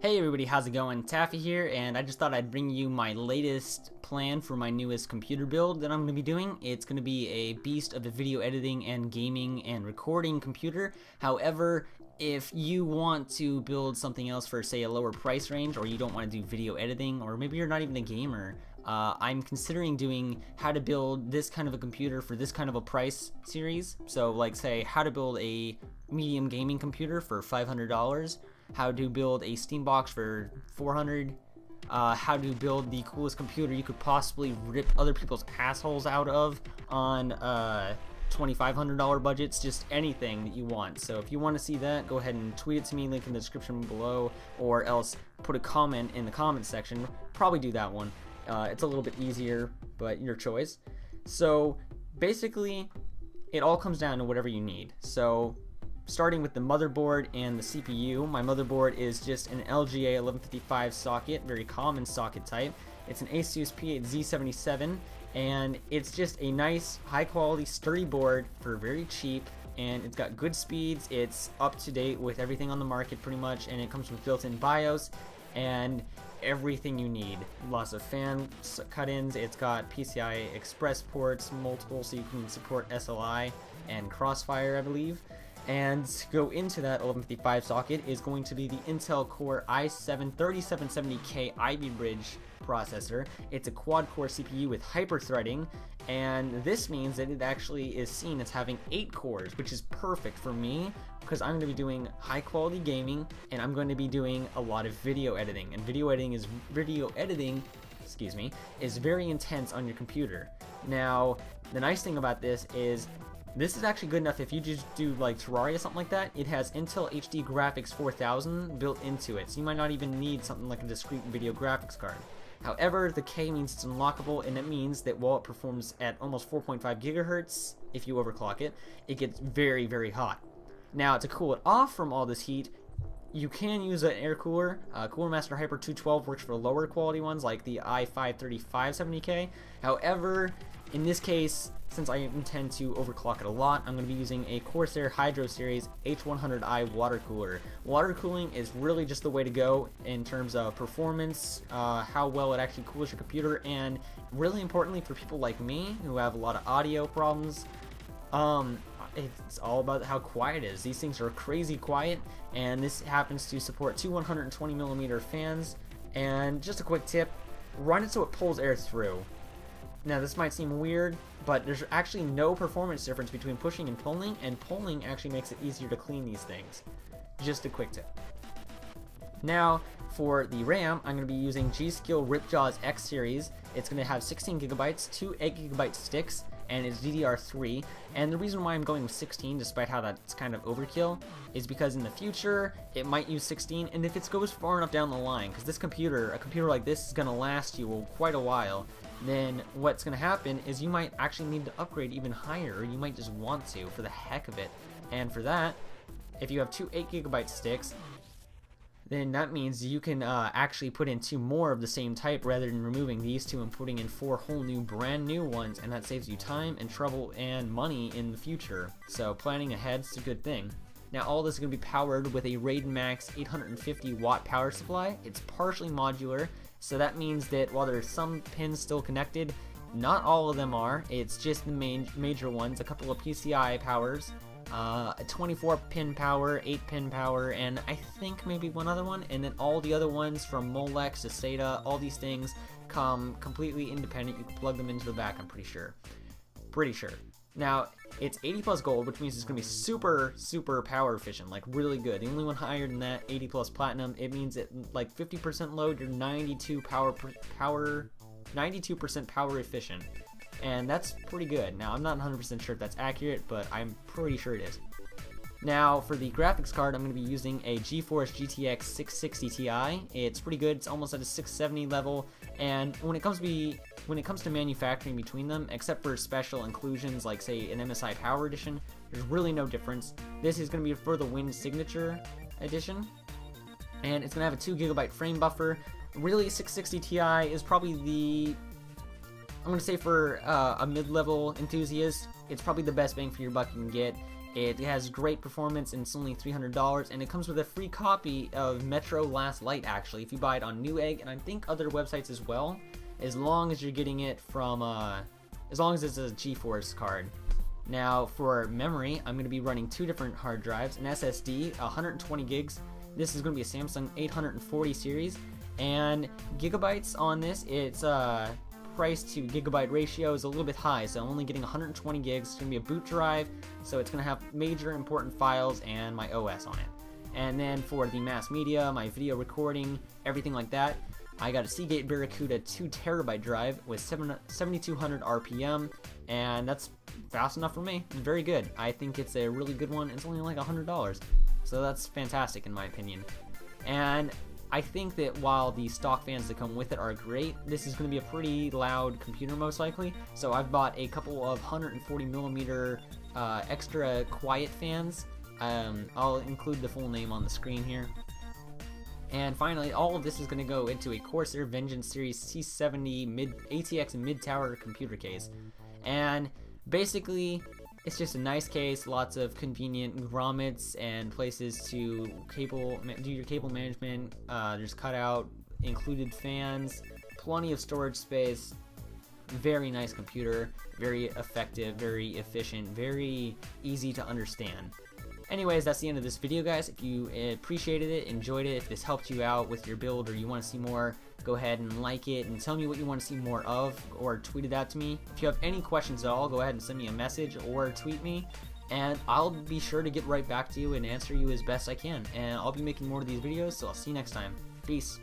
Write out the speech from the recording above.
Hey everybody, how's it going? Taffy here, and I just thought I'd bring you my latest plan for my newest computer build that I'm going to be doing. It's going to be a beast of a video editing and gaming and recording computer. However, if you want to build something else for, say, a lower price range, or you don't want to do video editing, or maybe you're not even a gamer, I'm considering doing how to build this kind of a computer for this kind of a price series. So, like, say, how to build a medium gaming computer for $500, how to build a Steam box for $400, how to build the coolest computer you could possibly rip other people's assholes out of on $2,500 budgets, just anything that you want. So if you want to see that, go ahead and tweet it to me, link in the description below, or else put a comment in the comments section. Probably do that one. It's a little bit easier, but your choice. So basically, it all comes down to whatever you need. So starting with the motherboard and the CPU, my motherboard is just an LGA 1155 socket, very common socket type. It's an Asus P8Z77, and it's just a nice, high quality, sturdy board for very cheap, and it's got good speeds. It's up to date with everything on the market pretty much, and it comes with built-in BIOS and everything you need. Lots of fan cut-ins. It's got PCI Express ports, multiple, so you can support SLI and Crossfire, I believe. And to go into that 1155 socket is going to be the Intel Core i7-3770K Ivy Bridge processor. It's a quad-core CPU with hyper-threading, and this means that it actually is seen as having 8 cores, which is perfect for me because I'm going to be doing high-quality gaming, and I'm going to be doing a lot of video editing. And video editing is very intense on your computer. Now, the nice thing about this is this actually good enough if you just do like Terraria or something like that. It has Intel HD Graphics 4000 built into it, so you might not even need something like a discrete video graphics card. However, the K means it's unlockable, and it means that while it performs at almost 4.5 gigahertz, if you overclock it, it gets very, very hot. Now, to cool it off from all this heat, you can use an air cooler. Cooler Master Hyper 212 works for lower quality ones like the i5-3570K. However, in this case, since I intend to overclock it a lot, I'm going to be using a Corsair Hydro Series H100i water cooler. Water cooling is really just the way to go in terms of performance, how well it actually cools your computer, and really importantly for people like me who have a lot of audio problems, it's all about how quiet it is. These things are crazy quiet, and this happens to support two 120mm fans. And just a quick tip, run it so it pulls air through. Now, this might seem weird, but there's actually no performance difference between pushing and pulling actually makes it easier to clean these things. Just a quick tip. Now, for the RAM, I'm going to be using G.Skill Ripjaws X series. It's going to have 16 gigabytes, 2 8GB sticks, and it's DDR3. And the reason why I'm going with 16, despite how that's kind of overkill, is because in the future, it might use 16, and if it goes far enough down the line, because this computer, a computer like this is going to last you quite a while, then what's going to happen is you might actually need to upgrade even higher, or you might just want to for the heck of it. And for that, if you have 2 8GB sticks, then that means you can actually put in 2 more of the same type rather than removing these 2 and putting in 4 whole new brand new ones, and that saves you time and trouble and money in the future. So planning ahead is a good thing. Now, all this is going to be powered with a Raiden Max 850 watt power supply. It's partially modular, so that means that while there's some pins still connected, not all of them are. It's just the major ones, a couple of PCI powers, a 24-pin power, 8-pin power, and I think maybe one other one, and then all the other ones from Molex to SATA, all these things come completely independent. You can plug them into the back, I'm pretty sure. Now, it's 80 plus gold, which means it's going to be super, super power efficient, like really good. The only one higher than that, 80 plus platinum, it means at like 50% load, you're 92% power efficient. And that's pretty good. Now, I'm not 100% sure if that's accurate, but I'm pretty sure it is. Now, for the graphics card, I'm going to be using a GeForce GTX 660 Ti. It's pretty good. It's almost at a 670 level. And when it comes to manufacturing between them, except for special inclusions like, say, an MSI Power Edition, there's really no difference. This is going to be for the Win Signature Edition, and it's going to have a 2 GB frame buffer. Really, 660 Ti is probably I'm going to say for a mid-level enthusiast, it's probably the best bang for your buck you can get. It has great performance and it's only $300, and it comes with a free copy of Metro Last Light actually if you buy it on Newegg, and I think other websites as well, as long as you're getting it from as long as it's a GeForce card. Now for memory, I'm going to be running two different hard drives, an SSD, 120 gigs. This is going to be a Samsung 840 series, and gigabytes on this, it's price to gigabyte ratio is a little bit high, so I'm only getting 120 gigs. It's going to be a boot drive, so it's going to have major important files and my OS on it. And then for the mass media, my video recording, everything like that, I got a Seagate Barracuda 2TB drive with 7200 RPM, and that's fast enough for me. It's very good. I think it's a really good one. It's only like $100, so that's fantastic in my opinion. And I think that while the stock fans that come with it are great, this is going to be a pretty loud computer most likely. So I've bought a couple of 140mm extra quiet fans. I'll include the full name on the screen here. And finally, all of this is going to go into a Corsair Vengeance Series C70 ATX mid-tower computer case. And basically, it's just a nice case, lots of convenient grommets and places to do your cable management. There's cutout, included fans, plenty of storage space. Very nice computer, very effective, very efficient, very easy to understand. Anyways, that's the end of this video, guys. If you appreciated it, enjoyed it, if this helped you out with your build or you want to see more, go ahead and like it and tell me what you want to see more of, or tweet it out to me. If you have any questions at all, go ahead and send me a message or tweet me, and I'll be sure to get right back to you and answer you as best I can. And I'll be making more of these videos, so I'll see you next time. Peace.